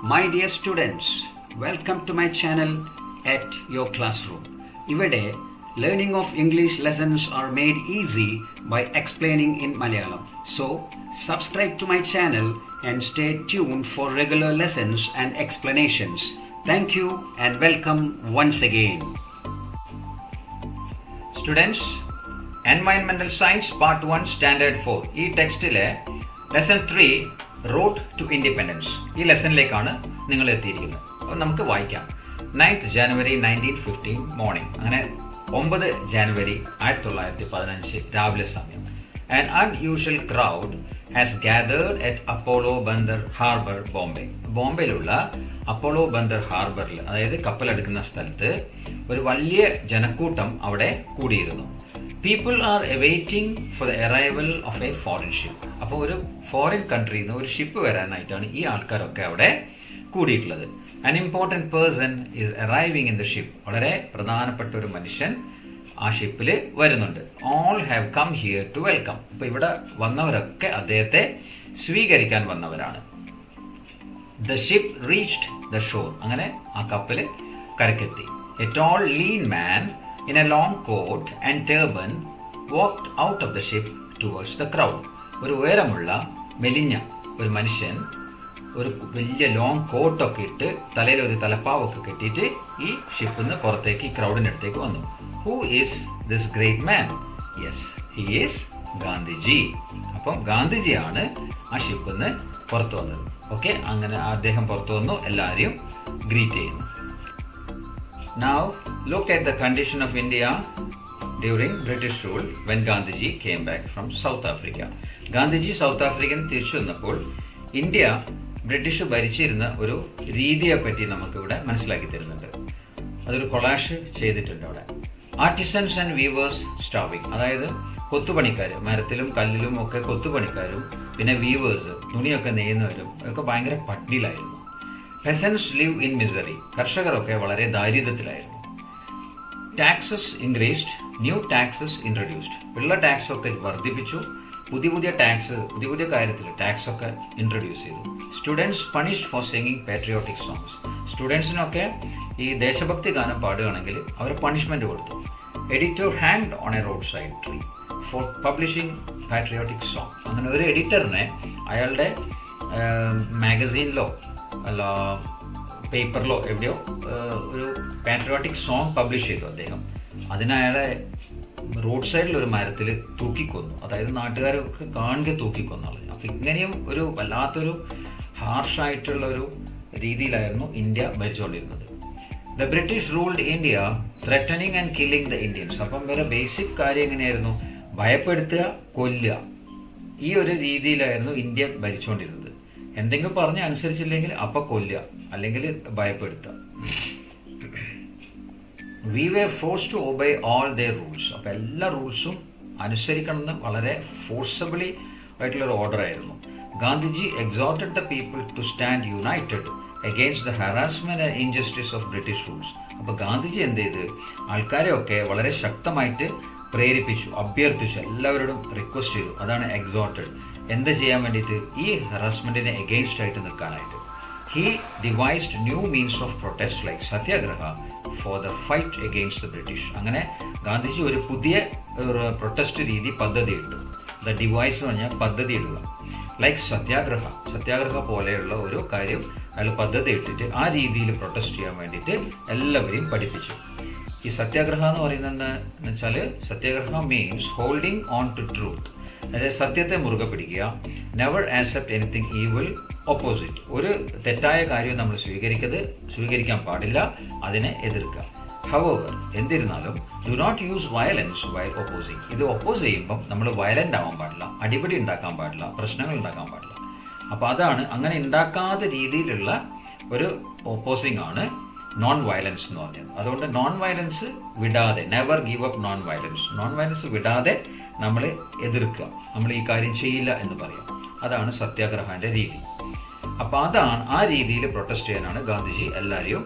My dear students, welcome to my channel at your classroom. Ivade, learning of English lessons are made easy by explaining in Malayalam. So, subscribe to my channel and stay tuned for regular lessons and explanations. Thank you and welcome once again. Students, Environmental Science Part 1 Standard 4. ഈ ടെക്സ്റ്റിലെ lesson 3 road to independence ഈ ലെസണിലേക്കാണ് നിങ്ങൾ എത്തിയിരിക്കുന്നത്. അപ്പോൾ നമുക്ക് വായിക്കാം. 9th January 1915 morning, അങ്ങനെ 9 ജാനുവരി 1915 രാവിലെ സമയം. An unusual crowd has gathered at Apollo Bandar Harbour, Bombay. ബോംബെയിലുള്ള അപ്പോളോ ബന്ദർ ഹാർബറിൽ, അതായത് കപ്പലെടുക്കുന്ന സ്ഥലത്ത് ഒരു വലിയ ജനക്കൂട്ടം അവിടെ കൂടിയിരുന്നു. People are awaiting for the arrival of a foreign ship. അപ്പോൾ ഒരു ഫോറിൻ കൺട്രിയിൽ നിന്ന് ഒരു ഷിപ്പ് വരാനായിട്ടാണ് ഈ ആൾക്കാരൊക്കെ അവിടെ കൂടിയിട്ടുള്ളത്. An important person is arriving in the ship. വളരെ പ്രധാനപ്പെട്ട ഒരു മനുഷ്യൻ ആ ഷിപ്പിൽ വരുന്നുണ്ട്. All have come here to welcome. അപ്പോൾ ഇവിടെ വന്നവരൊക്കെ അദ്ദേഹത്തെ സ്വീകരിക്കാൻ വന്നവരാണ്. The ship reached the shore. അങ്ങനെ ആ കപ്പൽ കരക്കെത്തി. A tall lean man in a long coat and turban walked out of the ship towards the crowd. ഒരു ഉയരമുള്ള മെലിഞ്ഞ ഒരു മനുഷ്യൻ ഒരു വലിയ ലോങ് കോട്ടൊക്കെ ഇട്ട് തലയിൽ ഒരു തലപ്പാവൊക്കെ കെട്ടിയിട്ട് ഈ ഷിപ്പിൽ നിന്ന് പുറത്തേക്ക് ഈ ക്രൗഡിൻ്റെ അടുത്തേക്ക് വന്നു. Who is this great man? Yes, he is Gandhiji. അപ്പം ഗാന്ധിജിയാണ് ആ ഷിപ്പിൽ നിന്ന് പുറത്തു വന്നത്. ഓക്കെ, അങ്ങനെ അദ്ദേഹം പുറത്തു വന്നു, എല്ലാവരെയും ഗ്രീറ്റ് ചെയ്യുന്നു. Now look at the condition of India during British rule when Gandhiji came back from South Africa. Gandhiji south ആഫ്രിക്കയിൽ തിരിച്ചു വന്നപ്പോൾ ഇന്ത്യ ബ്രിട്ടീഷ് ഭരിച്ചിരുന്ന ഒരു രീതിയെപ്പറ്റി നമുക്കിവിടെ മനസ്സിലാക്കി തരുന്നുണ്ട്. അതൊരു കൊളാഷ് ചെയ്തിട്ടുണ്ട് അവിടെ. ആർട്ടിസൻസ് ആൻഡ് വീവേഴ്സ് സ്റ്റാർവിംഗ്, അതായത് കൊത്തുപണിക്കാർ, മരത്തിലും കല്ലിലും ഒക്കെ കൊത്തുപണിക്കാരും പിന്നെ വീവേഴ്സ്, തുണിയൊക്കെ നെയ്യുന്നവരും ഒക്കെ ഭയങ്കര പട്ടിണിയിലായിരുന്നു. പെസൻസ് ലിവ് ഇൻ മിസറി, കർഷകരൊക്കെ വളരെ ദാരിദ്ര്യത്തിലായിരുന്നു. Taxes increased, new taxes introduced, ഉള്ള ടാക്സ് ഒക്കെ വർദ്ധിപ്പിച്ചു, പുതിയ കാര്യത്തിൽ ടാക്സ് ഒക്കെ ഇൻട്രൊഡ്യൂസ് ചെയ്തു. Students punished for singing patriotic songs, സ്റ്റുഡൻസിനൊക്കെ ഈ ദേശഭക്തി ഗാനം പാടുകയാണെങ്കിൽ അവർ പണിഷ്മെന്റ് കൊടുത്തു. Editor hanged on a roadside tree for publishing patriotic song. അങ്ങനെ ഒരു എഡിറ്ററിനെ അയാളുടെ മാഗസീനിലോ അല്ല പേപ്പറിലോ എവിടെയോ ഒരു പാട്രിയോട്ടിക് സോങ് പബ്ലിഷ് ചെയ്തു അദ്ദേഹം. അതിനയാളെ റോഡ് സൈഡിൽ ഒരു മരത്തിൽ തൂക്കിക്കൊന്നു, അതായത് നാട്ടുകാരൊക്കെ കാണുക തൂക്കിക്കൊന്നു. അപ്പം ഇങ്ങനെയും ഒരു വല്ലാത്തൊരു ഹാർഷായിട്ടുള്ള ഒരു രീതിയിലായിരുന്നു ഇന്ത്യ ഭരിച്ചുകൊണ്ടിരുന്നത്. The British ruled India threatening and killing the Indians. അപ്പം വേറെ ബേസിക് കാര്യം എങ്ങനെയായിരുന്നു? ഭയപ്പെടുത്തുക, കൊല്ലുക. ഈ ഒരു രീതിയിലായിരുന്നു ഇന്ത്യ ഭരിച്ചുകൊണ്ടിരുന്നത്. എന്തെങ്കിലും പറഞ്ഞ് അനുസരിച്ചില്ലെങ്കിൽ അപ്പം കൊല്ലുക, അല്ലെങ്കിൽ ഭയപ്പെടുത്തുക. We were forced to obey all their rules. അപ്പം എല്ലാ റൂൾസും അനുസരിക്കണമെന്ന് വളരെ ഫോഴ്സബിളി ആയിട്ടുള്ളൊരു ഓർഡർ ആയിരുന്നു. Gandhiji exhorted the people to stand united against the harassment and injustice of British rules. അപ്പോൾ ഗാന്ധിജി എന്ത് ചെയ്ത് ആൾക്കാരെയൊക്കെ വളരെ ശക്തമായിട്ട് പ്രേരിപ്പിച്ചു, അഭ്യർത്ഥിച്ചു, എല്ലാവരോടും റിക്വസ്റ്റ് ചെയ്തു. അതാണ് എക്സോർട്ടഡ്. എന്ത് ചെയ്യാൻ വേണ്ടിയിട്ട്? ഈ ഹറാസ്മെന്റിനെ എഗെയിൻസ്റ്റ് ആയിട്ട് നിൽക്കാനായിട്ട്. He devised new means of protest like satyagraha for the fight against the British. അങ്ങനെ ഗാന്ധിജി ഒരു പുതിയ പ്രൊട്ടസ്റ്റ് രീതി പദ്ധതി ഇട്ടു. ദ ഡിവൈസ് എന്ന് പറഞ്ഞാൽ പദ്ധതി ഇടുക. ലൈക്ക് സത്യാഗ്രഹ പോലെയുള്ള ഒരു കാര്യം അയാൾ പദ്ധതി ഇട്ടിട്ട് ആ രീതിയിൽ പ്രൊട്ടസ്റ്റ് ചെയ്യാൻ വേണ്ടിയിട്ട് എല്ലാവരെയും പഠിപ്പിച്ചു. ഈ സത്യാഗ്രഹ എന്ന് പറയുന്നത് വെച്ചാൽ satyagraha means holding on to truth, അതായത് സത്യത്തെ മുറുകെ പിടിക്കുക. Never accept anything evil opposite. ഒരു തെറ്റായ കാര്യം നമ്മൾ സ്വീകരിക്കാൻ പാടില്ല, അതിനെ എതിർക്കുക. ഹവോവർ, എന്നിരുന്നാലും do not use violence while opposing. ഇത് ഒപ്പോസ് ചെയ്യുമ്പം നമ്മൾ വയലൻ്റ് ആവാൻ പാടില്ല, അടിപിടി ഉണ്ടാക്കാൻ പാടില്ല, പ്രശ്നങ്ങൾ ഉണ്ടാക്കാൻ പാടില്ല. അപ്പോൾ അതാണ്, അങ്ങനെ ഉണ്ടാക്കാത്ത രീതിയിലുള്ള ഒരു ഓപ്പോസിങ് ആണ് നോൺ വയലൻസ് എന്ന് പറഞ്ഞത്. അതുകൊണ്ട് നോൺ വയലൻസ് വിടാതെ, never give up non violence വിടാതെ നമ്മൾ എതിർക്കുക, നമ്മൾ ഈ കാര്യം ചെയ്യില്ല എന്ന് പറയാം. അതാണ് സത്യാഗ്രഹൻ്റെ രീതി. അപ്പോൾ അതാണ്, ആ രീതിയിൽ പ്രൊട്ടസ്റ്റ് ചെയ്യാനാണ് ഗാന്ധിജി എല്ലാവരെയും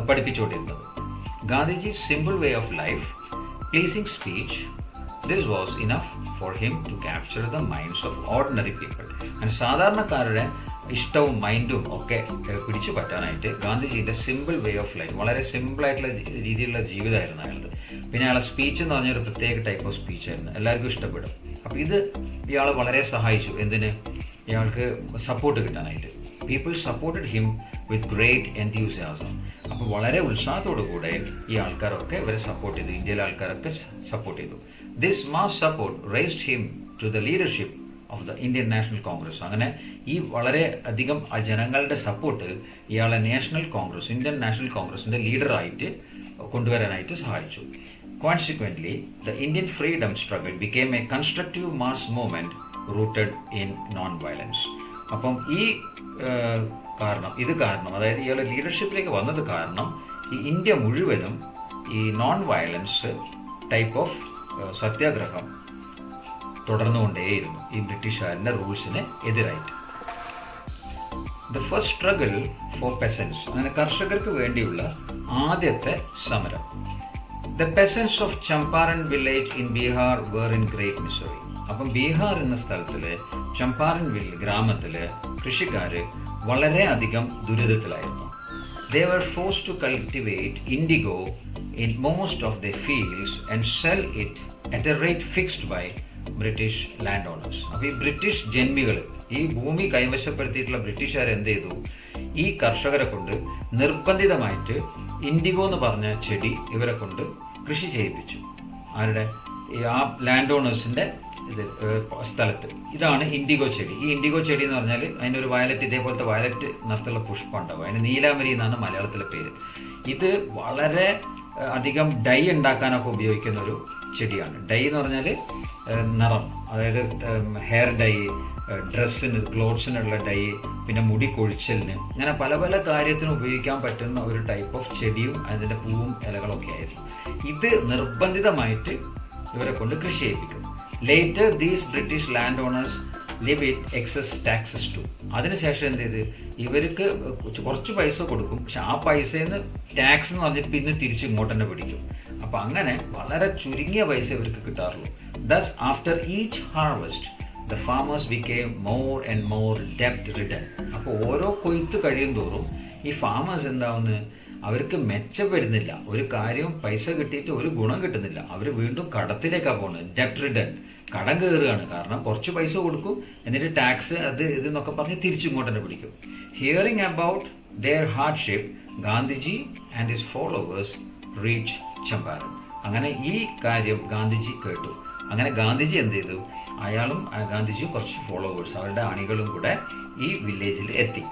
പഠിപ്പിച്ചുകൊണ്ടിരുന്നത്. Gandhiji simple way of life, pleasing speech, this was enough for him to capture the minds of ordinary people. സാധാരണക്കാരുടെ ഇഷ്ടവും മൈൻഡും ഒക്കെ പിടിച്ചു പറ്റാനായിട്ട് ഗാന്ധിജിയുടെ സിമ്പിൾ വേ ഓഫ് ലൈഫ്, വളരെ സിമ്പിളായിട്ടുള്ള രീതിയിലുള്ള ജീവിതമായിരുന്നു അയാളത്. പിന്നെ അയാളുടെ സ്പീച്ച് എന്ന് പറഞ്ഞൊരു പ്രത്യേക ടൈപ്പ് ഓഫ് സ്പീച്ചായിരുന്നു, എല്ലാവർക്കും ഇഷ്ടപ്പെടും. അപ്പോൾ ഇത് ഇയാളെ വളരെ സഹായിച്ചു. എന്തിന്? ഇയാൾക്ക് സപ്പോർട്ട് കിട്ടാനായിട്ട്. People supported him with great enthusiasm. അപ്പോൾ വളരെ ഉത്സാഹത്തോടു കൂടെ ഈ ആൾക്കാരൊക്കെ ഇവരെ സപ്പോർട്ട് ചെയ്തു, ഇന്ത്യയിലെ ആൾക്കാരൊക്കെ സപ്പോർട്ട് ചെയ്തു. This mass support raised him to the leadership of the Indian National Congress. അങ്ങനെ ഈ വളരെ അധികം ജനങ്ങളുടെ സപ്പോർട്ട് ഇയാളെ നാഷണൽ കോൺഗ്രസ്, ഇന്ത്യൻ നാഷണൽ കോൺഗ്രസിൻ്റെ ലീഡറായിട്ട് കൊണ്ടുവരാനായിട്ട് സഹായിച്ചു. Consequently the Indian freedom struggle became A constructive mass movement rooted in non violence. അപ്പം ഇത് കാരണം അതായത് ഇയാളുടെ ലീഡർഷിപ്പിലേക്ക് വന്നത് കാരണം ഈ ഇന്ത്യ മുഴുവനും ഈ നോൺ വയലൻസ് ടൈപ്പ് ഓഫ് സത്യാഗ്രഹം തുടർന്നുകൊണ്ടേയിരുന്നു ഈ ബ്രിട്ടീഷുകാരൻ്റെ റൂൾസിന് എതിരായിട്ട്. The first struggle for peasants, അങ്ങനെ കർഷകർക്ക് വേണ്ടിയുള്ള ആദ്യത്തെ സമരം. The peasants of Champaran village in Bihar were in great misery. അപ്പം ബീഹാർ എന്ന സ്ഥലത്തില് ചമ്പാരൻ ഗ്രാമത്തില് കൃഷിക്കാർ വളരെ അധികം ദുരിതത്തിലായിരുന്നു. They were forced to cultivate indigo in most of their fields and sell it at a rate fixed by British land owners. അപ്പോൾ ഈ ബ്രിട്ടീഷ് ജന്മികൾ, ഈ ഭൂമി കൈവശപ്പെടുത്തിയിട്ടുള്ള ബ്രിട്ടീഷുകാർ എന്ത് ചെയ്തു? ഈ കർഷകരെ കൊണ്ട് നിർബന്ധിതമായിട്ട് ഇൻഡിഗോ എന്ന് പറഞ്ഞ ചെടി ഇവരെ കൊണ്ട് കൃഷി ചെയ്യിപ്പിച്ചു. ആരുടെ? ആ ലാൻഡ് ഓണേഴ്സിൻ്റെ സ്ഥലത്ത്. ഇതാണ് ഇൻഡിഗോ ചെടി. ഈ ഇൻഡിഗോ ചെടി എന്ന് പറഞ്ഞാൽ അതിനൊരു വയലറ്റ്, ഇതേപോലത്തെ വയലറ്റ് നിറത്തുള്ള പുഷ്പം ഉണ്ടാവും. അതിന് നീലാമരി എന്നാണ് മലയാളത്തിലെ പേര്. ഇത് വളരെ അധികം ഡൈ ഉണ്ടാക്കാനൊക്കെ ഉപയോഗിക്കുന്ന ഒരു ചെടിയാണ്. ഡൈ എന്ന് പറഞ്ഞാൽ നിറം, അതായത് ഹെയർ ഡൈ, ഡ്രസ്സിന് ക്ലോത്ത്സിനുള്ള ഡൈ, പിന്നെ മുടി കൊഴിച്ചലിന്, അങ്ങനെ പല പല കാര്യത്തിന് ഉപയോഗിക്കാൻ പറ്റുന്ന ഒരു ടൈപ്പ് ഓഫ് ചെടിയും അതിൻ്റെ പൂവും ഇലകളൊക്കെ ആയിരുന്നു. ഇത് നിർബന്ധിതമായിട്ട് ഇവരെ കൊണ്ട് കൃഷി ചെയ്യിപ്പിക്കും. Later these British land owners levied excess taxes too. അതിനുശേഷം എന്ത് ചെയ്ത് ഇവർക്ക് കുറച്ച് പൈസ കൊടുക്കും, പക്ഷെ ആ പൈസയിൽ നിന്ന് ടാക്സ് എന്ന് പറഞ്ഞിട്ട് പിന്നെ തിരിച്ച് ഇങ്ങോട്ട് തന്നെ പിടിക്കും. അപ്പം അങ്ങനെ വളരെ ചുരുങ്ങിയ പൈസ ഇവർക്ക് കിട്ടാറുള്ളൂ. Thus after each harvest the farmers became more and more ഡെപ്റ്റ് റിട്ടേൺ. അപ്പോൾ ഓരോ കൊയ്ത്ത് കഴിയും തോറും ഈ ഫാമേഴ്സ് എന്താവുന്നത്? അവർക്ക് മെച്ചപ്പെടുന്നില്ല, ഒരു കാര്യം പൈസ കിട്ടിയിട്ട് ഒരു ഗുണം കിട്ടുന്നില്ല, അവർ വീണ്ടും കടത്തിലേക്കാണ് പോകുന്നത്. ഡെപ്റ്റ് റിട്ടേൺ, കടം കയറുകയാണ്. കാരണം കുറച്ച് പൈസ കൊടുക്കും, എന്നിട്ട് ടാക്സ് അത് ഇതെന്നൊക്കെ പറഞ്ഞ് തിരിച്ചിങ്ങോട്ട് തന്നെ പിടിക്കും. Hearing about their hardship Gandhiji and his followers reach Champaran. അങ്ങനെ ഈ കാര്യം ഗാന്ധിജി കേട്ടു. അങ്ങനെ ഗാന്ധിജി എന്ത് ചെയ്തു? അയാളും ഗാന്ധിജിയും കുറച്ച് ഫോളോവേഴ്സ്, അവരുടെ അണികളും കൂടെ ഈ വില്ലേജിൽ എത്തി.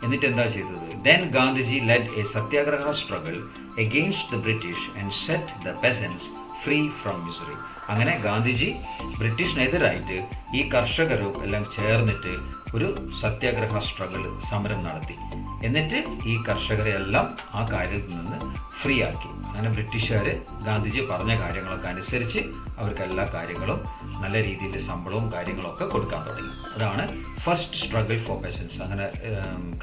എന്നിട്ട് എന്താ ചെയ്തത്? Then Gandhiji lead A Satyagraha struggle against the British and set the പെസൻസ് free from misery. അങ്ങനെ ഗാന്ധിജി ബ്രിട്ടീഷിനെതിരായിട്ട് ഈ കർഷകരും എല്ലാം ചേർന്നിട്ട് ഒരു സത്യാഗ്രഹ സ്ട്രഗിൾ, സമരം നടത്തി. എന്നിട്ട് ഈ കർഷകരെ എല്ലാം ആ കാര്യത്തിൽ നിന്ന് ഫ്രീ ആക്കി. അങ്ങനെ ബ്രിട്ടീഷുകാർ ഗാന്ധിജി പറഞ്ഞ കാര്യങ്ങളൊക്കെ അനുസരിച്ച് അവർക്ക് എല്ലാ കാര്യങ്ങളും നല്ല രീതിയിൽ ശമ്പളവും കാര്യങ്ങളൊക്കെ കൊടുക്കാൻ തുടങ്ങി. അതാണ് ഫസ്റ്റ് സ്ട്രഗിൾ ഫോർ പെസൻസ്, അങ്ങനെ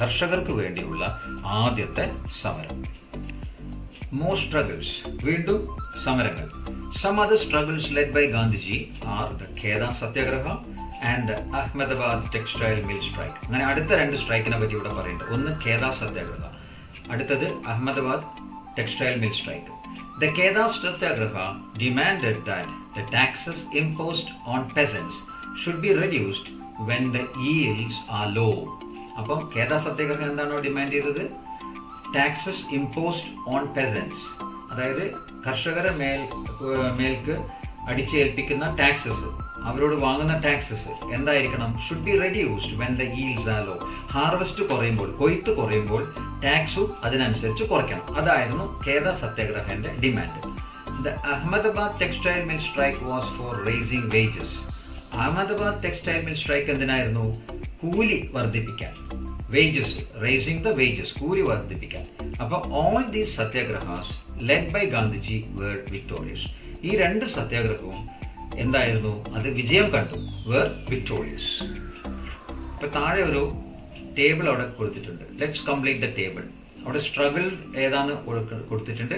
കർഷകർക്ക് വേണ്ടിയുള്ള ആദ്യത്തെ സമരം. മോർ സ്ട്രഗിൾസ്, വീണ്ടും സമരങ്ങൾ. Some other struggles led by Gandhiji are the Kheda Satyagraha and Ahmedabad textile mill strike. അങ്ങനെ അടുത്ത രണ്ട് സ്ട്രൈക്കിനെ പറ്റി ഇവിടെ പറയുന്നുണ്ട്. ഒന്ന് ഖേദ സത്യാഗ്രഹ, അടുത്തത് Ahmedabad textile mill strike. The Kheda Satyagraha demanded that the taxes imposed on peasants should be reduced when the yields are low. അപ്പം ഖേദ സത്യാഗ്രഹം എന്താണോ ഡിമാൻഡ് ചെയ്തത്? ടാക്സസ് ഇമ്പോസ്ഡ് ഓൺ പെസൻസ്, അതായത് കർഷകരെ മേൽക്ക് അടിച്ചേൽപ്പിക്കുന്ന ടാക്സസ്, അവരോട് വാങ്ങുന്ന ടാക്സസ് എന്തായിരിക്കണം? Should be reduced when the yields are low. Harvest കുറയുമ്പോൾ, കൊയ്ത്ത് കുറയുമ്പോൾ ടാക്സും അതിനനുസരിച്ച് കുറയ്ക്കണം. അതായിരുന്നു ഖേദ സത്യാഗ്രഹന്റെ demand. The Ahmedabad textile mill strike was for raising wages. Ahmedabad textile mill strike എന്തിനായിരുന്നു? കൂലി വർദ്ധിപ്പിക്കാൻ. വേജസ്, റേസിംഗ് ദ വേജസ്, കൂലി വർദ്ധിപ്പിക്കാൻ. അപ്പോൾ all these satyagrahas led by Gandhiji were victorious. ഈ രണ്ട് സത്യാഗ്രഹവും എന്തായിരുന്നു? അത് വിജയം കണ്ടു, വേർ വിക്ടോറിയസ്. ഇപ്പൊ താഴെ ഒരു ടേബിൾ അവിടെ കൊടുത്തിട്ടുണ്ട്. Let's complete the table. അവിടെ സ്ട്രഗിൾ ഏതാണ് കൊടുത്തിട്ടുണ്ട്,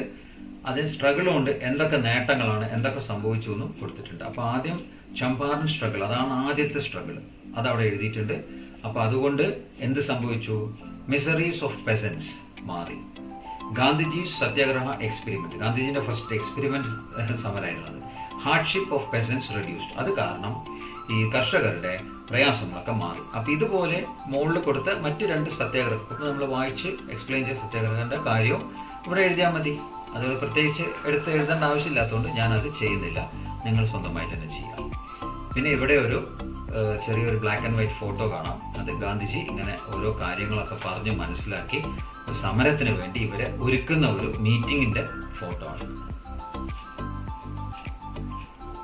അതിന് സ്ട്രഗിൾ കൊണ്ട് എന്തൊക്കെ നേട്ടങ്ങളാണ്, എന്തൊക്കെ സംഭവിച്ചു എന്നും കൊടുത്തിട്ടുണ്ട്. അപ്പോൾ ആദ്യം ചമ്പാരൻ സ്ട്രഗിൾ, അതാണ് ആദ്യത്തെ സ്ട്രഗിൾ, അതവിടെ എഴുതിയിട്ടുണ്ട്. അപ്പോൾ അതുകൊണ്ട് എന്ത് സംഭവിച്ചു? മിസറീസ് ഓഫ് പെസൻസ് മാറി. ഗാന്ധിജീസ് സത്യാഗ്രഹ എക്സ്പെരിമെന്റ്, ഗാന്ധിജിന്റെ ഫസ്റ്റ് എക്സ്പെരിമെന്റ് സമരമായിരുന്നത്. ഹാർഡ്ഷിപ്പ് ഓഫ് പെസൻസ് റെഡ്യൂസ്ഡ്, അത് കാരണം ഈ കർഷകരുടെ പ്രയാസങ്ങളൊക്കെ മാറി. അപ്പം ഇതുപോലെ മുകളിൽ കൊടുത്ത മറ്റ് 2 സത്യാഗ്രഹം ഇപ്പം നമ്മൾ വായിച്ച് എക്സ്പ്ലെയിൻ ചെയ്ത സത്യാഗ്രഹത്തിൻ്റെ കാര്യവും ഇവിടെ എഴുതിയാൽ മതി. അത് പ്രത്യേകിച്ച് എഴുതേണ്ട ആവശ്യമില്ലാത്തതുകൊണ്ട് ഞാനത് ചെയ്യുന്നില്ല, നിങ്ങൾ സ്വന്തമായിട്ട് തന്നെ ചെയ്യാം. പിന്നെ ഇവിടെ ഒരു ചെറിയൊരു ബ്ലാക്ക് ആൻഡ് വൈറ്റ് ഫോട്ടോ കാണാം. അത് ഗാന്ധിജി ഇങ്ങനെ ഓരോ കാര്യങ്ങളൊക്കെ പറഞ്ഞ് മനസ്സിലാക്കി സമരത്തിന് വേണ്ടി ഇവരെ ഒരുക്കുന്ന ഒരു മീറ്റിങ്ങിൻ്റെ ഫോട്ടോ ആണ്.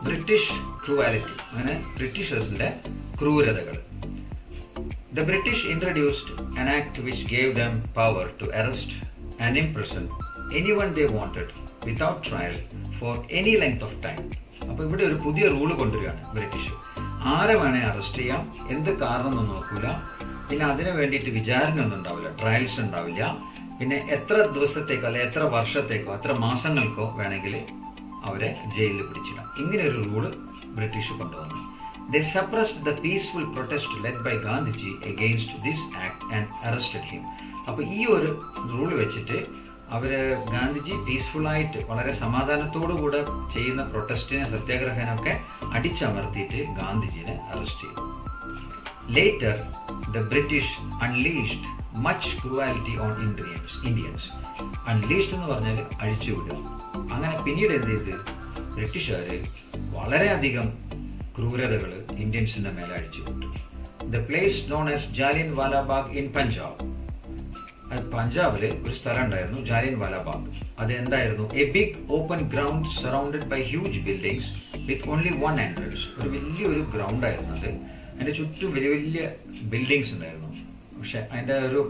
ബ്രിട്ടീഷ് ക്രൂവാലിറ്റി, അങ്ങനെ ബ്രിട്ടീഷേഴ്സിൻ്റെ ക്രൂരതകൾ. The British introduced an act which gave them power to arrest and imprison anyone they wanted without trial for any length of time. അപ്പോൾ ഇവിടെ ഒരു പുതിയ റൂള് കൊണ്ടുവരികയാണ് ബ്രിട്ടീഷ്. ആരെ വേണേൽ അറസ്റ്റ് ചെയ്യാം, എന്ത് കാരണമൊന്നും നോക്കൂല, പിന്നെ അതിന് വേണ്ടിയിട്ട് വിചാരണയൊന്നും ഉണ്ടാവില്ല, ട്രയൽസ് ഉണ്ടാവില്ല, പിന്നെ എത്ര ദിവസത്തേക്കോ അല്ലെ എത്ര വർഷത്തേക്കോ എത്ര മാസങ്ങൾക്കോ വേണമെങ്കിൽ അവരെ ജയിലിൽ പിടിച്ചിടാം. ഇങ്ങനെ ഒരു റൂള് ബ്രിട്ടീഷ് കൊണ്ടുവന്നു. They suppressed the peaceful protest led by Gandhiji against this act and arrested him. അപ്പോൾ ഈ ഒരു റൂൾ വെച്ചിട്ട് അവർ ഗാന്ധിജി പീസ്ഫുള്ളായിട്ട് വളരെ സമാധാനത്തോടുകൂടെ ചെയ്യുന്ന പ്രൊട്ടസ്റ്റിനെ സത്യാഗ്രഹനൊക്കെ അടിച്ചമർത്തിയിട്ട് ഗാന്ധിജിനെ അറസ്റ്റ് ചെയ്തു. Later the British unleashed much cruelty on Indians. Unleashed എന്ന് പറഞ്ഞാൽ അഴിച്ചുവിടുക. അങ്ങനെ പിന്നീട് എന്ത് ചെയ്ത് ബ്രിട്ടീഷുകാർ വളരെയധികം ക്രൂരതകൾ ഇന്ത്യൻസിൻ്റെ മേലെ അഴിച്ചുവിട്ടു. The place known as Jallian Walabagh in Punjab. പഞ്ചാബിൽ ഒരു സ്ഥലം ഉണ്ടായിരുന്നു ജാലിയൻ വാലാബാഗ്. അത് എന്തായിരുന്നു? A big open ground surrounded by huge buildings with only 1 entrance. ഒരു വലിയൊരു ഗ്രൗണ്ട് ആയിരുന്നു അത്. അതിൻ്റെ ചുറ്റും വലിയ വലിയ ബിൽഡിങ്സ് ഉണ്ടായിരുന്നു. പക്ഷെ അതിൻ്റെ ഒരു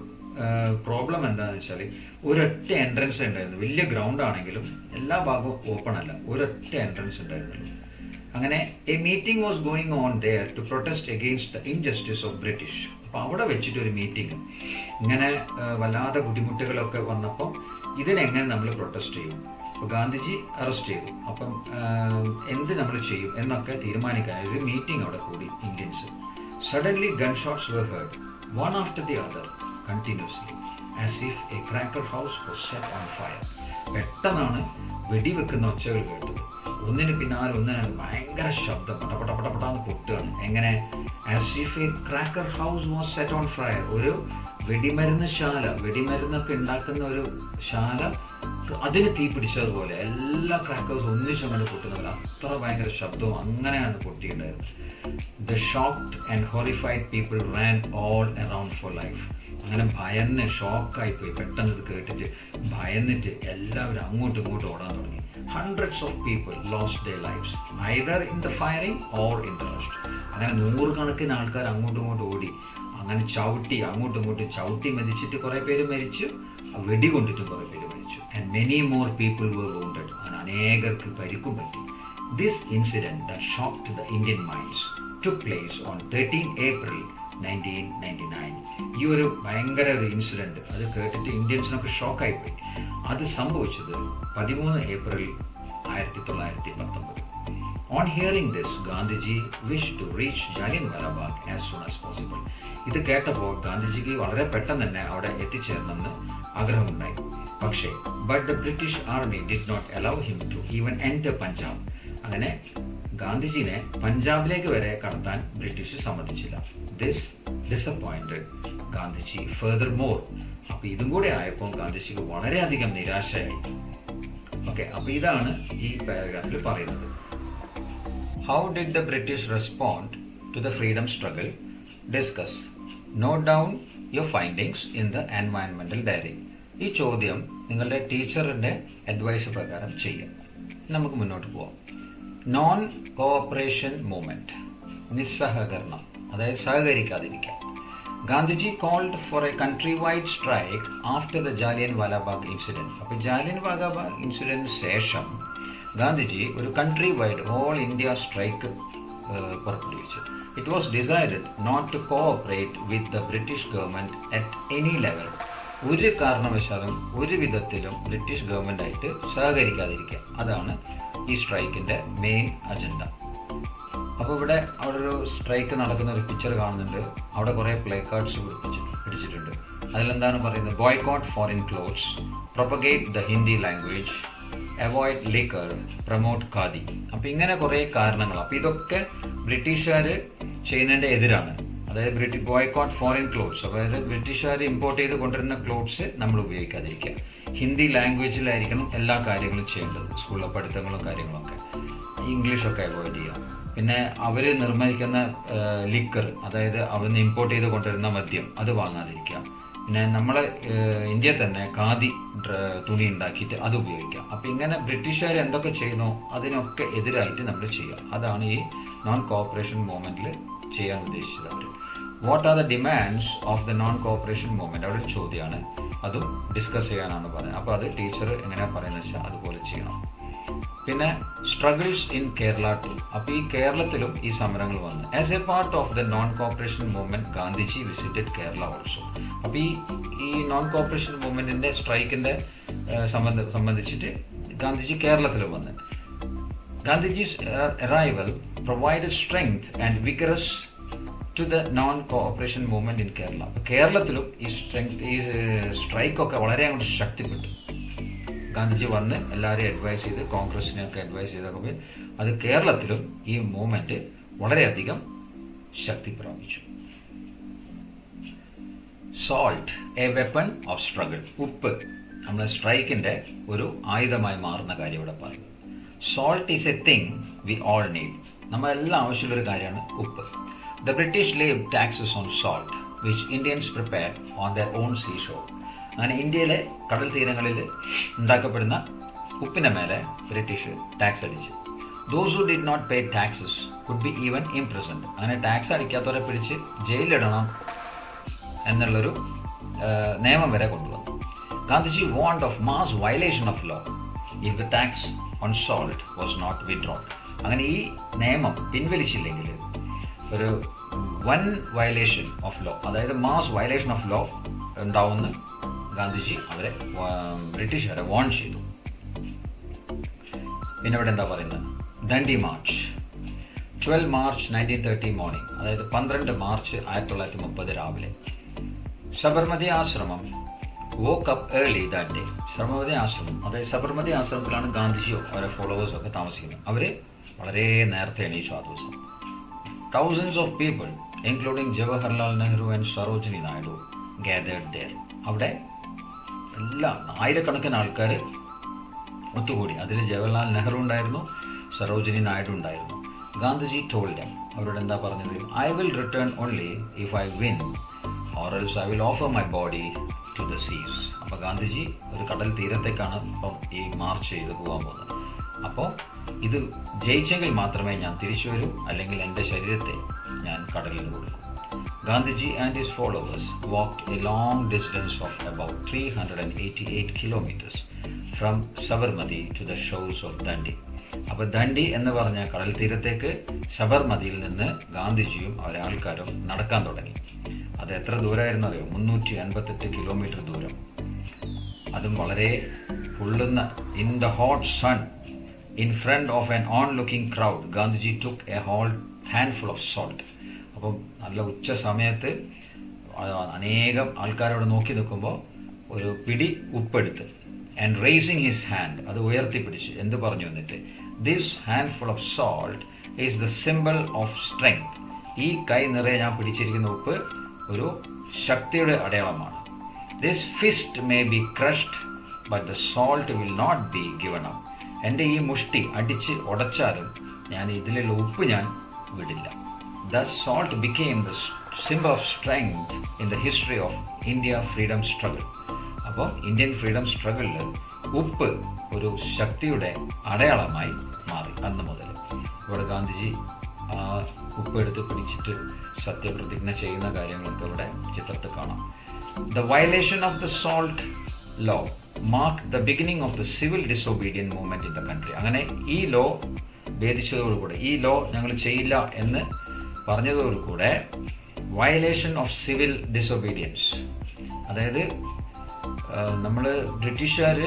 പ്രോബ്ലം എന്താണെന്ന് വെച്ചാൽ ഒരൊറ്റ എൻട്രൻസ് ഉണ്ടായിരുന്നു. വലിയ ഗ്രൗണ്ട് ആണെങ്കിലും എല്ലാ ഭാഗവും ഓപ്പൺ അല്ല, ഒരൊറ്റ എൻട്രൻസ് ഉണ്ടായിരുന്നുള്ളൂ. അങ്ങനെ a meeting was going on there to protest against the injustice of British. അപ്പോൾ അവിടെ വെച്ചിട്ട് ഒരു മീറ്റിംഗ്, ഇങ്ങനെ വല്ലാതെ ബുദ്ധിമുട്ടുകളൊക്കെ വന്നപ്പോൾ ഇതിനെങ്ങനെ നമ്മൾ പ്രൊട്ടസ്റ്റ് ചെയ്യും? അപ്പോൾ ഗാന്ധിജി അറസ്റ്റ് ചെയ്തു. അപ്പം എന്ത് നമ്മൾ ചെയ്യും എന്നൊക്കെ തീരുമാനിക്കാൻ ഒരു മീറ്റിംഗ് അവിടെ കൂടി Indians. Suddenly gunshots were heard, one after the other, continuously, as if a cracker house was set on fire. പെട്ടെന്നാണ് വെടിവെക്കുന്ന ഒച്ചകൾ കേട്ടത്. ഒന്നിന് പിന്നാലെ ഒന്നിനാണ് ഭയങ്കര ശബ്ദം, പടപടപടപടാന്ന് പൊട്ടുകയാണ്. എങ്ങനെ? As if A cracker house was set on fire. ഒരു വെടിമരുന്ന് ശാല, വെടിമരുന്നൊക്കെ ഉണ്ടാക്കുന്ന ഒരു ശാല, അതിന് തീ പിടിച്ചതുപോലെ എല്ലാ ക്രാക്കേഴ്സും ഒന്നിച്ചങ്ങനെ പൊട്ടുന്നത്. അത്ര ഭയങ്കര ശബ്ദവും അങ്ങനെയാണ് പൊട്ടിയിട്ടുണ്ടായിരുന്നത്. The shocked and horrified people ran all around for life. അങ്ങനെ ഭയന്ന് ഷോക്കായിപ്പോയി. പെട്ടെന്ന് ഇത് കേട്ടിട്ട് ഭയന്നിട്ട് എല്ലാവരും അങ്ങോട്ടും ഇങ്ങോട്ടും ഓടാൻ തുടങ്ങി. Hundreds of people lost their lives either in the firing or in the rush. അങ്ങനെ 100 കണക്കിന് ആൾക്കാർ അങ്ങോട്ടും ഇങ്ങോട്ടും ഓടി. അങ്ങനെ അങ്ങോട്ടും ഇങ്ങോട്ടും ചവിട്ടി മരിച്ചിട്ട് കുറേ പേര് മരിച്ചു, വെടി കൊണ്ടിട്ടും കുറേ പേര് മരിച്ചു. And many more people were wounded. അങ്ങനെ അനേകർക്ക് പരിക്കും പറ്റി. This incident that shocked the Indian minds took place on 13 April 1999. ഈ ഒരു ഭയങ്കര ഒരു ഇൻസിഡൻറ്റ് അത് കേട്ടിട്ട് ഇന്ത്യൻസിനൊക്കെ ഷോക്കായിപ്പോയി. അത് സംഭവിച്ചത് 13 April 1919. On hearing this, Gandhiji wished to reach Jallianwala Bagh as soon as possible. ഇത് കേട്ടപ്പോൾ ഗാന്ധിജിക്ക് വളരെ പെട്ടെന്ന് തന്നെ അവിടെ എത്തിച്ചേരണമെന്ന് ആഗ്രഹമുണ്ടായി. പക്ഷേ but the British army did not allow him to even enter Punjab. അങ്ങനെ ഗാന്ധിജിനെ പഞ്ചാബിലേക്ക് വരെ കടത്താൻ ബ്രിട്ടീഷ് സമ്മതിച്ചില്ല. This disappointed Gandhiji furthermore. അപ്പോൾ ഇതും കൂടെ ആയപ്പോൾ ഗാന്ധിജിക്ക് വളരെയധികം നിരാശയായി. ഓക്കെ, അപ്പോൾ ഇതാണ് ഈ പാരഗ്രാഫിൽ പറയുന്നത്. How did the British respond to the freedom struggle? Discuss. Note down your findings in the environmental diary. ഈ ചോദ്യം നിങ്ങളുടെ ടീച്ചറിൻ്റെ അഡ്വൈസ് പ്രകാരം ചെയ്യാം. നമുക്ക് മുന്നോട്ട് പോവാം. നോൺ കോഓപ്പറേഷൻ മൂവ്മെൻറ്റ്, നിസ്സഹകരണം, അതായത് സഹകരിക്കാതിരിക്കാൻ. Gandhiji called for a country wide strike after the Jallianwala Bagh incident. അപ്പോൾ ജാലിയൻവാല ബാഗ് ഇൻസിഡൻറ്റിന് ശേഷം ഗാന്ധിജി ഒരു country wide all India strike പുറപ്പെടുവിച്ചു. It was decided not to cooperate with the British government at any level. ഒരു കാരണവശാലും ഒരു വിധത്തിലും ബ്രിട്ടീഷ് ഗവൺമെൻറ്റായിട്ട് സഹകരിക്കാതിരിക്കുക. അതാണ് ഈ സ്ട്രൈക്കിൻ്റെ മെയിൻ അജണ്ട. അപ്പോൾ അവിടെ ഒരു സ്ട്രൈക്ക് നടക്കുന്ന ഒരു പിക്ചർ കാണുന്നുണ്ട്. അവിടെ കുറേ പ്ലേ കാർഡ്സ് പിടിച്ചിട്ടുണ്ട്. അതിലെന്താണ് പറയുന്നത്? Boycott foreign clothes, propagate the Hindi language, avoid liquor, promote khadi. അപ്പോൾ ഇങ്ങനെ കുറേ കാരണങ്ങൾ. അപ്പോൾ ഇതൊക്കെ ബ്രിട്ടീഷുകാർ ചെയ്യുന്നതിൻ്റെ എതിരാണ്. അതായത് ബോയ്കോട്ട് ഫോറിൻ ക്ലോത്ത്സ്, അതായത് ബ്രിട്ടീഷുകാർ ഇമ്പോർട്ട് ചെയ്ത് കൊണ്ടുവരുന്ന ക്ലോത്ത്സ് നമ്മൾ ഉപയോഗിക്കാതിരിക്കുക. ഹിന്ദി ലാംഗ്വേജിലായിരിക്കണം എല്ലാ കാര്യങ്ങളും ചെയ്യേണ്ടത്, സ്കൂളിലെ പഠിത്തങ്ങളും കാര്യങ്ങളൊക്കെ. ഇംഗ്ലീഷൊക്കെ അവോയ്ഡ് ചെയ്യുക. പിന്നെ അവർ നിർമ്മിക്കുന്ന ലിക്കർ, അതായത് അവിടുന്ന് ഇമ്പോർട്ട് ചെയ്ത് കൊണ്ടുവരുന്ന മദ്യം, അത് വാങ്ങാതിരിക്കുക. പിന്നെ നമ്മൾ ഇന്ത്യയിൽ തന്നെ ഖാദി തുണി ഉണ്ടാക്കിയിട്ട് അത് ഉപയോഗിക്കാം. അപ്പോൾ ഇങ്ങനെ ബ്രിട്ടീഷുകാർ എന്തൊക്കെ ചെയ്യുന്നോ അതിനൊക്കെ എതിരായിട്ട് നമ്മൾ ചെയ്യുക. അതാണ് ഈ നോൺ കോഓപ്പറേഷൻ മൂവ്മെൻറ്റിൽ ചെയ്യാൻ ഉദ്ദേശിച്ചത് അവർ. What are the demands of the non cooperation movement? അവിടെ ഒരു ചോദ്യമാണ്, അതും ഡിസ്കസ് ചെയ്യാനാണ് പറയുന്നത്. അപ്പോൾ അത് ടീച്ചർ എങ്ങനെയാണ് പറയുന്നത് വെച്ചാൽ അതുപോലെ ചെയ്യണം. പിന്നെ സ്ട്രഗിൾസ് ഇൻ കേരള ടു. അപ്പോൾ ഈ കേരളത്തിലും ഈ സമരങ്ങൾ വന്നു. As A part of the non cooperation movement Gandhiji visited Kerala also. അപ്പോൾ ഈ നോൺ കോഓപ്പറേഷൻ മൂവ്മെൻറ്റിൻ്റെ സ്ട്രൈക്കിൻ്റെ സംബന്ധിച്ചിട്ട് ഗാന്ധിജി കേരളത്തിലും വന്നു. Gandhiji's arrival provided strength and vigorous to the non cooperation movement in Kerala. അപ്പോൾ കേരളത്തിലും ഈ സ്ട്രൈക്കൊക്കെ വളരെ അങ്ങോട്ട് ശക്തിപ്പെട്ടു. ഗാന്ധിജി വന്ന് എല്ലാവരെയും അഡ്വൈസ് ചെയ്ത്, കോൺഗ്രസിനെയൊക്കെ അഡ്വൈസ് ചെയ്തൊക്കെ അത് കേരളത്തിലും ഈ മൂവ്മെൻറ്റ് വളരെയധികം ശക്തി പ്രാപിച്ചു. Salt a weapon of struggle. ഉപ്പ് നമ്മുടെ സ്ട്രൈക്കിൻ്റെ ഒരു ആയുധമായി മാറുന്ന കാര്യം ഇവിടെ പറയുന്നത്. Salt is a thing we all need. നമ്മളെല്ലാം ആവശ്യമുള്ളൊരു കാര്യമാണ് ഉപ്പ്. The British levied taxes on salt which Indians prepare on their own sea shore. അങ്ങനെ ഇന്ത്യയിലെ കടൽ തീരങ്ങളിൽ ഉണ്ടാക്കപ്പെടുന്ന ഉപ്പിൻ്റെ മേലെ ബ്രിട്ടീഷ് ടാക്സ് അടിച്ച്. Those who did not pay taxes could be even imprisoned. അങ്ങനെ ടാക്സ് അടിക്കാത്തവരെ പിടിച്ച് ജയിലിലിടണം എന്നുള്ളൊരു നിയമം വരെ കൊണ്ടുവന്നു. Gandhiji warned of mass violation of law if the tax on salt was not withdrawn. അങ്ങനെ ഈ നിയമം പിൻവലിച്ചില്ലെങ്കിൽ ഒരു വൻ വയലേഷൻ ഓഫ് ലോ, അതായത് മാസ് വയലേഷൻ ഓഫ് ലോ ഉണ്ടാവുമെന്ന് ഗാന്ധിജി അവരെ ബ്രിട്ടീഷുകാരെ വാൺ ചെയ്തു. പിന്നെ ഇവിടെ എന്താ പറയുന്നത്? ദണ്ഡി മാർച്ച് 12 മാർച്ച് 1930 മോർണിംഗ്, അതായത് 12 മാർച്ച് 1930 രാവിലെ. സബർമതി ആശ്രമം woke up early that day. Sabarmati ആശ്രമം, അതായത് സബർമതി ആശ്രമത്തിലാണ് ഗാന്ധിജിയോ അവരെ ഫോളോവേഴ്സോ ഒക്കെ താമസിക്കുന്നത്. അവർ വളരെ നേരത്തെ എണീച്ചു ആ ദിവസം. Thousands of people including Jawaharlal Nehru and Sarojini Naidu gathered there. അവിടെ ആയിരക്കണക്കിന് ആൾക്കാർ ഒത്തുകൂടി. അതിൽ ജവഹർലാൽ നെഹ്റു ഉണ്ടായിരുന്നു, സരോജിനി നായിഡു ഉണ്ടായിരുന്നു. ഗാന്ധിജി ടോൾഡ് ദം, അവരോട് എന്താ പറഞ്ഞത്? I will return only if I win or else I will offer my body to the seas. അപ്പോൾ ഗാന്ധിജി ഒരു കടൽ തീരത്തേക്കാണ് ഇപ്പം ഈ മാർച്ച് ചെയ്ത് പോകാൻ പോകുന്നത്. അപ്പോൾ ഇത് ജയിച്ചെങ്കിൽ മാത്രമേ ഞാൻ തിരിച്ചു വരൂ, അല്ലെങ്കിൽ എൻ്റെ ശരീരത്തെ ഞാൻ കടലിൽ കൊടുക്കും. Gandhiji and his followers walked a long distance of about 388 kilometers from Sabarmati to the shores of Dandi. അപ്പോൾ ദണ്ഡി എന്ന് പറഞ്ഞ കടൽ തീരത്തേക്ക് സബർമതിയിൽ നിന്ന് ഗാന്ധിജിയും അവരെ ആൾക്കാരും നടക്കാൻ തുടങ്ങി. അത് എത്ര ദൂരമായിരുന്നു അറിയോ? 388 കിലോമീറ്റർ ദൂരം. അതും വളരെ പൊള്ളുന്ന in the hot sun in front of an onlooking crowd Gandhiji took a whole handful of salt. അപ്പം നല്ല ഉച്ച സമയത്ത് അനേകം ആൾക്കാരോട് നോക്കി നിൽക്കുമ്പോൾ ഒരു പിടി ഉപ്പെടുത്ത് ആൻഡ് റേസിങ് ഹിസ് ഹാൻഡ്, അത് ഉയർത്തിപ്പിടിച്ച് എന്ത് പറഞ്ഞു എന്നിട്ട്? This handful of salt is the simple of strength. ഈ കൈ നിറയെ ഞാൻ പിടിച്ചിരിക്കുന്ന ഉപ്പ് ഒരു ശക്തിയുടെ അടയാളമാണ്. This fist may be crushed but the salt will not be given up. എൻ്റെ ഈ മുഷ്ടി അടിച്ച് ഉടച്ചാലും ഞാൻ ഇതിലുള്ള ഉപ്പ് ഞാൻ വിടില്ല. Thus salt became the symbol of strength in the history of India freedom struggle. അപ്പോൾ ഇന്ത്യൻ ഫ്രീഡം സ്ട്രഗിളിൽ ഉപ്പ് ഒരു ശക്തിയുടെ അടയാളമായി മാറി അന്ന് മുതൽ. ഇവിടെ ഗാന്ധിജി ആ ഉപ്പ് എടുത്ത് പിടിച്ചിട്ട് സത്യപ്രതിജ്ഞ ചെയ്യുന്ന കാര്യങ്ങളൊക്കെ ഇവിടെ ചിത്രത്തിൽ കാണാം. The violation of the salt law marked the beginning of the civil disobedience movement in the country. അങ്ങനെ ഈ ലോ ഭേദിച്ചതോടുകൂടെ, ഈ ലോ ഞങ്ങൾ ചെയ്യില്ല എന്ന് പറഞ്ഞതോടുകൂടെ വയലേഷൻ ഓഫ് സിവിൽ ഡിസൊബീഡിയൻസ്, അതായത് നമ്മൾ ബ്രിട്ടീഷുകാർ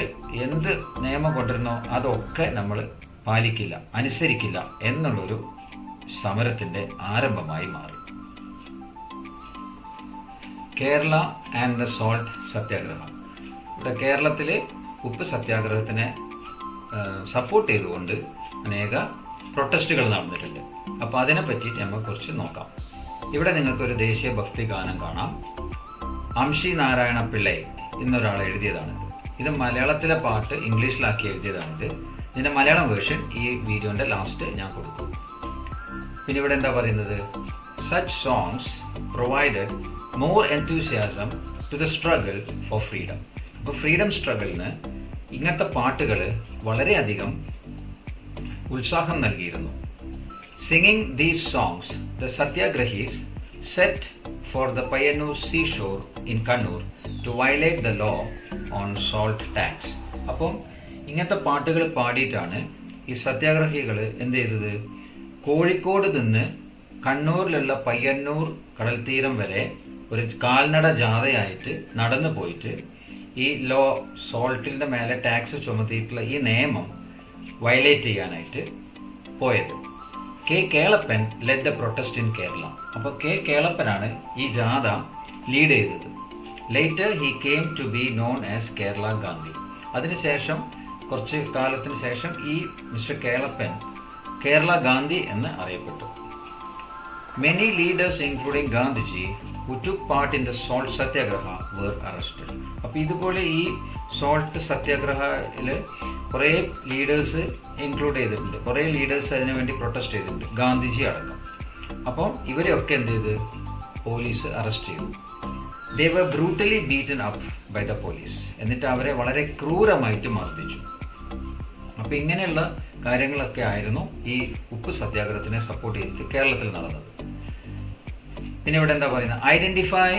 എന്ത് നിയമം കൊണ്ടിരുന്നോ അതൊക്കെ നമ്മൾ പാലിക്കില്ല, അനുസരിക്കില്ല എന്നുള്ളൊരു സമരത്തിൻ്റെ ആരംഭമായി മാറി. കേരള ആൻഡ് ദ സോൾട്ട് സത്യാഗ്രഹം. ഇവിടെ കേരളത്തിൽ ഉപ്പ് സത്യാഗ്രഹത്തിനെ സപ്പോർട്ട് ചെയ്തുകൊണ്ട് അനേക പ്രൊട്ടസ്റ്റുകൾ നടന്നിട്ടുണ്ട്. അപ്പോൾ അതിനെപ്പറ്റി നമുക്ക് കുറച്ച് നോക്കാം. ഇവിടെ നിങ്ങൾക്കൊരു ദേശീയ ഭക്തി ഗാനം കാണാം. അംഷി നാരായണ പിള്ളൈ എന്നൊരാൾ എഴുതിയതാണിത്. ഇത് മലയാളത്തിലെ പാട്ട് ഇംഗ്ലീഷിലാക്കി എഴുതിയതാണിത്. ഇതിൻ്റെ മലയാളം വേർഷൻ ഈ വീഡിയോൻ്റെ ലാസ്റ്റ് ഞാൻ കൊടുക്കും. പിന്നെ ഇവിടെ എന്താ പറയുന്നത്? Such songs provided more enthusiasm to the struggle for freedom. അപ്പോൾ ഫ്രീഡം സ്ട്രഗിളിന് ഇങ്ങനത്തെ പാട്ടുകൾ വളരെയധികം ഉത്സാഹം നൽകിയിരുന്നു. Singing these songs the satyagrahis set for the Payyanur seashore in Kannur to violate the law on salt tax. അപ്പം ഇങ്ങനത്തെ പാട്ടുകൾ പാടിയിട്ടാണ് ഈ സത്യാഗ്രഹികൾ എന്ത് ചെയ്തത്? കോഴിക്കോട് നിന്ന് കണ്ണൂരിലുള്ള പയ്യന്നൂർ കടൽ തീരം വരെ ഒരു കാൽനട ജാഥയായിട്ട് നടന്നു പോയിട്ട് ഈ ലോ സോൾട്ടിൻ്റെ മേലെ ടാക്സ് ചുമത്തിയിട്ടുള്ള ഈ നിയമം വയലേറ്റ് ചെയ്യാനായിട്ട് പോയത്. K Kelappan led the protest in Kerala. അപ്പോൾ കെ കേളപ്പനാണ് ഈ ജാഥ ലീഡ് ചെയ്തത്. Later he came to be known as Kerala Gandhi. അതിനുശേഷം കുറച്ച് കാലത്തിന് ശേഷം ഈ മിസ്റ്റർ കേളപ്പൻ കേരള ഗാന്ധി എന്ന് അറിയപ്പെട്ടു. Many leaders including Gandhiji who took part in the salt satyagraha were arrested. അപ്പോൾ ഇതുപോലെ ഈ സോൾട്ട് സത്യാഗ്രഹയിൽ കുറേ ലീഡേഴ്സ് ഇൻക്ലൂഡ് ചെയ്തിട്ടുണ്ട്. കുറേ ലീഡേഴ്സ് അതിനു വേണ്ടി പ്രൊട്ടസ്റ്റ് ചെയ്തിട്ടുണ്ട്, ഗാന്ധിജി അടക്കം. അപ്പം ഇവരെയൊക്കെ എന്ത് ചെയ്ത് പോലീസ് അറസ്റ്റ് ചെയ്തു. they were brutally beaten up by the police. എന്നിട്ട് അവരെ വളരെ ക്രൂരമായിട്ട് മർദ്ദിച്ചു. അപ്പോൾ ഇങ്ങനെയുള്ള കാര്യങ്ങളൊക്കെ ആയിരുന്നു ഈ ഉപ്പ് സത്യാഗ്രഹത്തിനെ സപ്പോർട്ട് ചെയ്തിട്ട് കേരളത്തിൽ നടന്നത്. പിന്നെ ഇവിടെ എന്താ പറയുന്നത്? Identify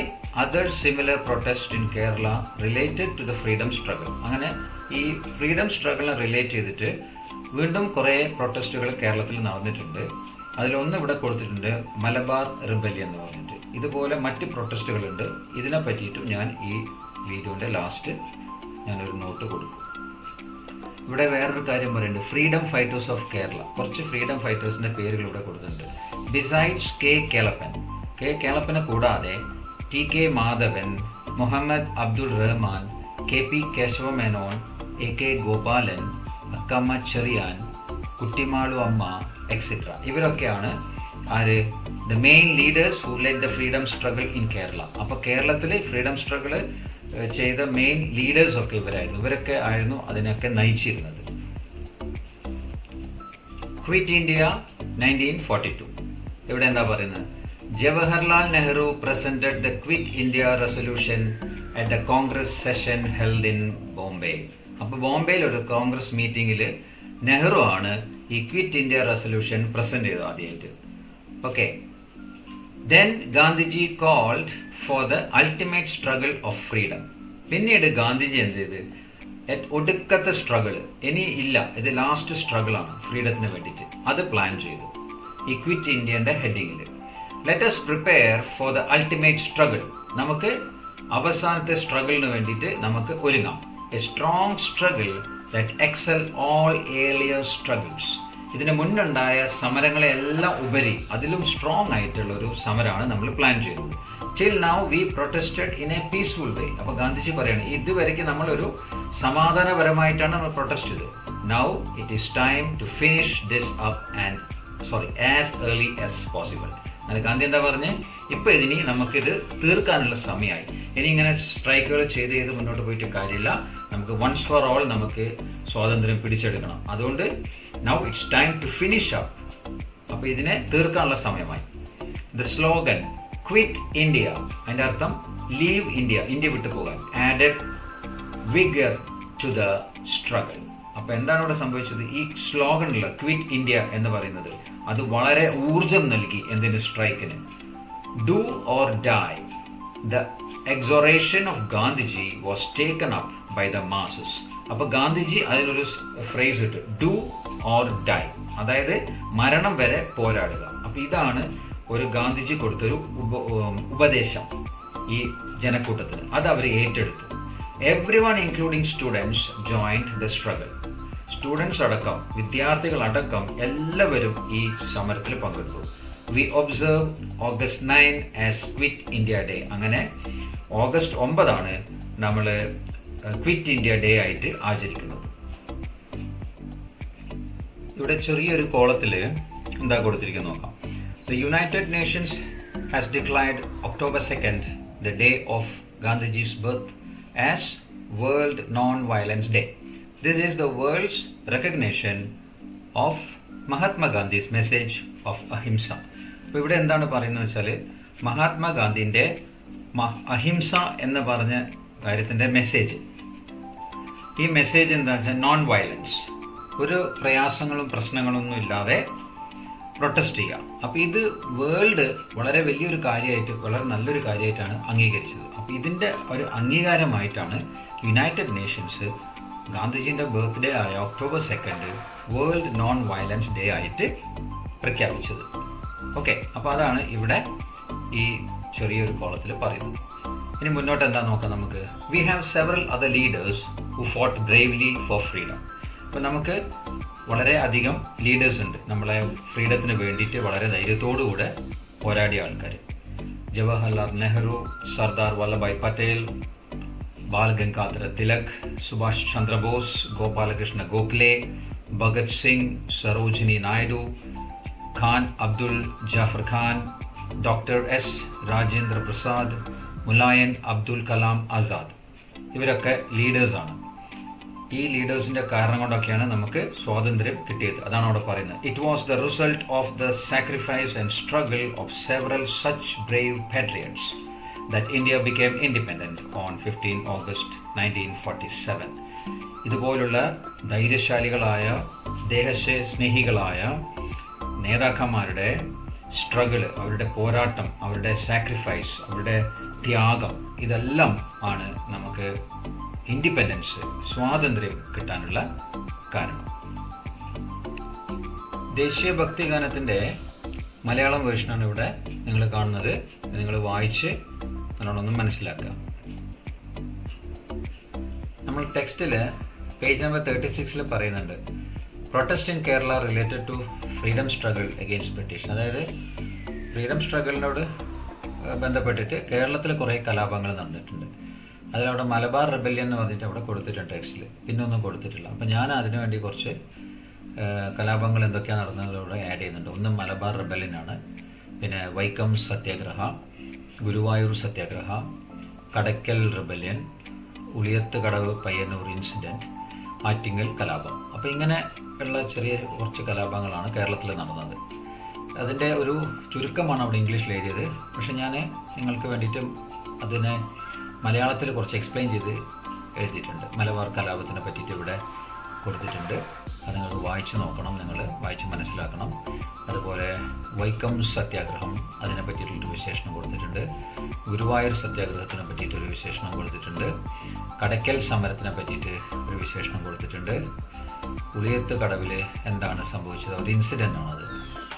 other similar protest in Kerala related to the freedom struggle. അങ്ങനെ ഈ ഫ്രീഡം സ്ട്രഗിളിനെ റിലേറ്റ് ചെയ്തിട്ട് വീണ്ടും കുറേ പ്രൊട്ടസ്റ്റുകൾ കേരളത്തിൽ നടന്നിട്ടുണ്ട്. അതിലൊന്ന് ഇവിടെ കൊടുത്തിട്ടുണ്ട്, മലബാർ റിബല്യൻ എന്ന് പറഞ്ഞിട്ട്. ഇതുപോലെ മറ്റ് പ്രൊട്ടസ്റ്റുകളുണ്ട്. ഇതിനെ പറ്റിയിട്ടും ഞാൻ ഈ വീഡിയോൻ്റെ ലാസ്റ്റ് ഞാനൊരു നോട്ട് കൊടുക്കും. ഇവിടെ വേറൊരു കാര്യം പറയുന്നുണ്ട്, ഫ്രീഡം ഫൈറ്റേഴ്സ് ഓഫ് കേരള. കുറച്ച് ഫ്രീഡം ഫൈറ്റേഴ്സിൻ്റെ പേരുകൾ ഇവിടെ കൊടുത്തിട്ടുണ്ട്. ബിസൈഡ്സ് കെ കേളപ്പൻ, കെ കേളപ്പനെ കൂടാതെ T K Madhavan, Muhammad Abdul Rahman, K P Kesavamenon, A K Gopalan, Akkamma Cherian, Kuttimalu Amma etcetera. ഇവരൊക്കെയാണ് ആര്? The main leaders who led the freedom struggle in Kerala. അപ്പോൾ കേരളത്തിൽ ഫ്രീഡം സ്ട്രഗിൾ ചെയ്ത മെയിൻ ലീഡേഴ്സ് ഒക്കെ ഇവരായിരുന്നു. ഇവരൊക്കെ ആയിരുന്നു അതിനൊക്കെ നയിച്ചിരുന്നത്. Quit India 1942. ഇവിടെ എന്താ പറയുന്നത്? Jawaharlal Nehru presented the Quit India resolution at the Congress session held in Bombay. അപ്പോൾ ബോംബെയിൽ ഒരു കോൺഗ്രസ് മീറ്റിംഗിൽ നെഹ്റു ആണ് ഈ ക്വിറ്റ് ഇന്ത്യ റെസൊല്യൂഷൻ പ്രസന്റ് ചെയ്തത് ആദ്യമായിട്ട്. Okay. Then Gandhiji called for the ultimate struggle of freedom. പിന്നീട് ഗാന്ധിജി എന്ത് ചെയ്ത്? ഒടുക്കത്തെ സ്ട്രഗിൾ ഇനി ഇല്ല, ഇത് ലാസ്റ്റ് സ്ട്രഗിളാണ് ഫ്രീഡത്തിന് വേണ്ടിയിട്ട്, അത് പ്ലാൻ ചെയ്തു ഈ ക്വിറ്റ് ഇന്ത്യൻ്റെ ഹെഡിങ്ങിൽ. Let us prepare for the ultimate struggle. നമുക്ക് അവസാനത്തെ സ്ട്രഗിളിന് വേണ്ടിയിട്ട് നമുക്ക് ഒരുങ്ങാം. A strong struggle that excel all earlier struggles. ഇതിന് മുന്നുണ്ടായ സമരങ്ങളെല്ലാം ഉപരി അതിലും സ്ട്രോങ് ആയിട്ടുള്ള ഒരു സമരമാണ് നമ്മൾ പ്ലാൻ ചെയ്തത്. Till now we protested in a peaceful way. അപ്പോൾ ഗാന്ധിജി പറയുന്നത് ഇതുവരെയ്ക്ക് നമ്മളൊരു സമാധാനപരമായിട്ടാണ് നമ്മൾ പ്രൊട്ടസ്റ്റ് ചെയ്തത്. Now it is time to finish this up as early as possible. അത് ഗാന്ധി എന്താ പറഞ്ഞ്? ഇപ്പോൾ ഇനി നമുക്കിത് തീർക്കാനുള്ള സമയമായി. ഇനി ഇങ്ങനെ സ്ട്രൈക്കുകൾ ചെയ്ത് മുന്നോട്ട് പോയിട്ട് കാര്യമില്ല. നമുക്ക് വൺസ് ഫോർ ഓൾ നമുക്ക് സ്വാതന്ത്ര്യം പിടിച്ചെടുക്കണം. അതുകൊണ്ട് now it's time to finish up. അപ്പോൾ ഇതിനെ തീർക്കാനുള്ള സമയമായി. ദ സ്ലോഗൻ ക്വിറ്റ് ഇന്ത്യ, അതിൻ്റെ അർത്ഥം ലീവ് ഇന്ത്യ, ഇന്ത്യ വിട്ടു പോകാൻ. Added vigour to the struggle. അപ്പോൾ എന്താണ് ഇവിടെ സംഭവിച്ചത്? ഈ സ്ലോഗനിൽ ക്വിറ്റ് ഇന്ത്യ എന്ന് പറയുന്നത് അത് വളരെ ഊർജം നൽകി എന്തിന്? സ്ട്രൈക്കിന്. Do or die. The exhortation of Gandhiji was taken up by the masses. അപ്പോൾ ഗാന്ധിജി അതിനൊരു ഫ്രേസ് ഇട്ട്, ഡു ഓർ ഡൈ, അതായത് മരണം വരെ പോരാടുക. അപ്പോൾ ഇതാണ് ഒരു ഗാന്ധിജി കൊടുത്തൊരു ഉപദേശം ഈ ജനക്കൂട്ടത്തിന്. അത് അവർ ഏറ്റെടുത്തു. Everyone including students joined the struggle. Students അടക്കം, വിദ്യാർത്ഥികളടക്കം എല്ലാവരും ഈ സമരത്തിൽ പങ്കെടുത്തു. We observe August 9 as quit India day. അങ്ങനെ ഓഗസ്റ്റ് 9 നമ്മൾ ക്വിറ്റ് ഇന്ത്യ ഡേ ആയിട്ട് ആചരിക്കുന്നത്. ഇവിടെ ചെറിയൊരു കോളത്തിൽ എന്താ കൊടുത്തിരിക്കുന്നത് നോക്കാം. The United Nations has declared October 2nd, the day of Gandhiji's birth, as World Non-Violence Day. This is the world's recognition of Mahatma Gandhi's message of ahimsa. അപ്പോൾ ഇവിടെ എന്താണ് പറയുന്നത് വെച്ചാൽ മഹാത്മാഗാന്ധിൻ്റെ അഹിംസ എന്ന് പറഞ്ഞ കാര്യത്തിൻ്റെ മെസ്സേജ്. ഈ മെസ്സേജ് എന്താണെന്ന് വെച്ചാൽ നോൺ വയലൻസ്, ഒരു പ്രയാസങ്ങളും പ്രശ്നങ്ങളൊന്നും ഇല്ലാതെ പ്രൊട്ടസ്റ്റ് ചെയ്യുക. അപ്പോൾ ഇത് വേൾഡ് വളരെ വലിയൊരു കാര്യമായിട്ട്, വളരെ നല്ലൊരു കാര്യമായിട്ടാണ് അംഗീകരിച്ചത്. അപ്പോൾ ഇതിൻ്റെ ഒരു അംഗീകാരമായിട്ടാണ് യുണൈറ്റഡ് നേഷൻസ് ഗാന്ധിജീൻ്റെ ബർത്ത്ഡേ ആയ October 2 world non violence day ആയിട്ട് പ്രഖ്യാപിച്ചത്. ഓക്കെ, അപ്പോൾ അതാണ് ഇവിടെ ഈ ചെറിയൊരു കോളത്തിൽ പറയുന്നത്. ഇനി മുന്നോട്ട് എന്താ നോക്കാം നമുക്ക്. We have several other leaders who fought bravely four freedom. അപ്പോൾ നമുക്ക് വളരെ അധികം ലീഡേഴ്സ് ഉണ്ട് നമ്മളെ ഫ്രീഡത്തിന് വേണ്ടിയിട്ട് വളരെ ധൈര്യത്തോടുകൂടെ പോരാടിയ ആൾക്കാർ. ജവഹർലാൽ നെഹ്റു, സർദാർ വല്ലഭായ് പട്ടേൽ, ബാൽ ഗംഗാധര തിലക്, സുഭാഷ് ചന്ദ്രബോസ്, ഗോപാലകൃഷ്ണ ഗോഖലെ, ഭഗത് സിംഗ്, സരോജിനി നായിഡു, ഖാൻ അബ്ദുൽ ജാഫർ ഖാൻ, ഡോക്ടർ എസ് രാജേന്ദ്ര പ്രസാദ്, മുലായൻ അബ്ദുൽ കലാം ആസാദ്. ഇവരൊക്കെ ലീഡേഴ്സാണ്. ഈ ലീഡേഴ്സിൻ്റെ കാരണം കൊണ്ടൊക്കെയാണ് നമുക്ക് സ്വാതന്ത്ര്യം കിട്ടിയത്. അതാണ് അവിടെ പറയുന്നത്. It was the result of the sacrifice and struggle of several such brave patriots that India became independent on 15 August 1947. ഇതുപോലുള്ള ധൈര്യശാലികളായ, ദേശസ്നേഹികളായ നേതാക്കന്മാരുടെ സ്ട്രഗിൾ, അവരുടെ പോരാട്ടം, അവരുടെ സാക്രിഫൈസ്, അവരുടെ ത്യാഗം, ഇതെല്ലാം ആണ് നമുക്ക് ഇൻഡിപെൻഡൻസ്, സ്വാതന്ത്ര്യം കിട്ടാനുള്ള കാരണം. ദേശീയ ഭക്തിഗാനത്തിൻ്റെ മലയാളം വേർഷനാണ് ഇവിടെ നിങ്ങൾ കാണുന്നത്. നിങ്ങൾ വായിച്ച് നല്ലോണം മനസ്സിലാക്കുക. നമ്മൾ ടെക്സ്റ്റിൽ പേജ് നമ്പർ 36 പറയുന്നുണ്ട്, protest in Kerala related to freedom struggle against British. അതായത് ഫ്രീഡം സ്ട്രഗിളിനോട് ബന്ധപ്പെട്ടിട്ട് കേരളത്തിൽ കുറേ കലാപങ്ങൾ നടന്നിട്ടുണ്ട്. അതിലവിടെ മലബാർ റെബല്യൻ എന്ന് പറഞ്ഞിട്ട് അവിടെ കൊടുത്തിട്ടുണ്ട് ടെക്സ്റ്റിൽ, പിന്നെ ഒന്നും കൊടുത്തിട്ടില്ല. അപ്പം ഞാൻ അതിനു വേണ്ടി കുറച്ച് കലാപങ്ങൾ എന്തൊക്കെയാണ് നടന്നതിലൂടെ ആഡ് ചെയ്യുന്നുണ്ട്. ഒന്ന് മലബാർ റെബല്യനാണ്, പിന്നെ വൈക്കം സത്യാഗ്രഹ, ഗുരുവായൂർ സത്യാഗ്രഹ, കടയ്ക്കൽ റെബല്യൻ, ഉളിയത്ത് കടവ് പയ്യന്നൂർ ഇൻസിഡൻറ്റ്, ആറ്റിങ്ങൽ കലാപം. അപ്പോൾ ഇങ്ങനെ ഉള്ള ചെറിയ കുറച്ച് കലാപങ്ങളാണ് കേരളത്തിൽ നടന്നത്. അതിൻ്റെ ഒരു ചുരുക്കമാണ് അവിടെ ഇംഗ്ലീഷിൽ എഴുതിയത്. പക്ഷെ ഞാൻ നിങ്ങൾക്ക് വേണ്ടിയിട്ട് അതിനെ മലയാളത്തിൽ കുറച്ച് എക്സ്പ്ലെയിൻ ചെയ്ത് എഴുതിയിട്ടുണ്ട്. മലബാർ കലാപത്തിനെ പറ്റിയിട്ട് ഇവിടെ കൊടുത്തിട്ടുണ്ട്. അത് നിങ്ങൾ വായിച്ച് നോക്കണം, നിങ്ങൾ വായിച്ച് മനസ്സിലാക്കണം. അതുപോലെ വൈക്കം സത്യാഗ്രഹം, അതിനെ പറ്റിയിട്ടുള്ളൊരു വിശേഷണം കൊടുത്തിട്ടുണ്ട്. ഗുരുവായൂർ സത്യാഗ്രഹത്തിനെ പറ്റിയിട്ടൊരു വിശേഷണം കൊടുത്തിട്ടുണ്ട്. കടയ്ക്കൽ സമരത്തിനെ പറ്റിയിട്ട് ഒരു വിശേഷണം കൊടുത്തിട്ടുണ്ട്. ഉളിയത്ത് കടവിൽ എന്താണ് സംഭവിച്ചത്, ഒരു ഇൻസിഡൻ്റ് ആണത്,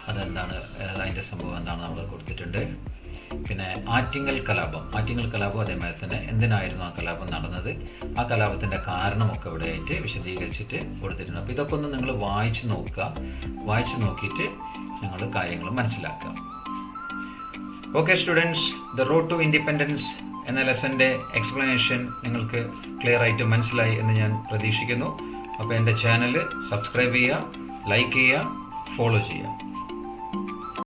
അതെന്താണ്, അതിൻ്റെ സംഭവം എന്താണെന്ന് അവിടെ കൊടുത്തിട്ടുണ്ട്. പിന്നെ ആറ്റിങ്ങൽ കലാപം അതേമാതിരി തന്നെ എന്തിനായിരുന്നു ആ കലാപം നടന്നത്, ആ കലാപത്തിൻ്റെ കാരണമൊക്കെ ഇവിടെ ആയിട്ട് വിശദീകരിച്ചിട്ട് കൊടുത്തിട്ടുണ്ട്. അപ്പോൾ ഇതൊക്കെ ഒന്ന് നിങ്ങൾ വായിച്ച് നോക്കുക. വായിച്ച് നോക്കിയിട്ട് നിങ്ങൾ കാര്യങ്ങൾ മനസ്സിലാക്കുക. Okay students, the road to independence എന്ന ലെസൻ്റെ എക്സ്പ്ലനേഷൻ നിങ്ങൾക്ക് ക്ലിയർ ആയിട്ട് മനസ്സിലായി എന്ന് ഞാൻ പ്രതീക്ഷിക്കുന്നു. അപ്പോൾ എൻ്റെ ചാനൽ സബ്സ്ക്രൈബ് ചെയ്യുക, ലൈക്ക് ചെയ്യുക, ഫോളോ ചെയ്യുക.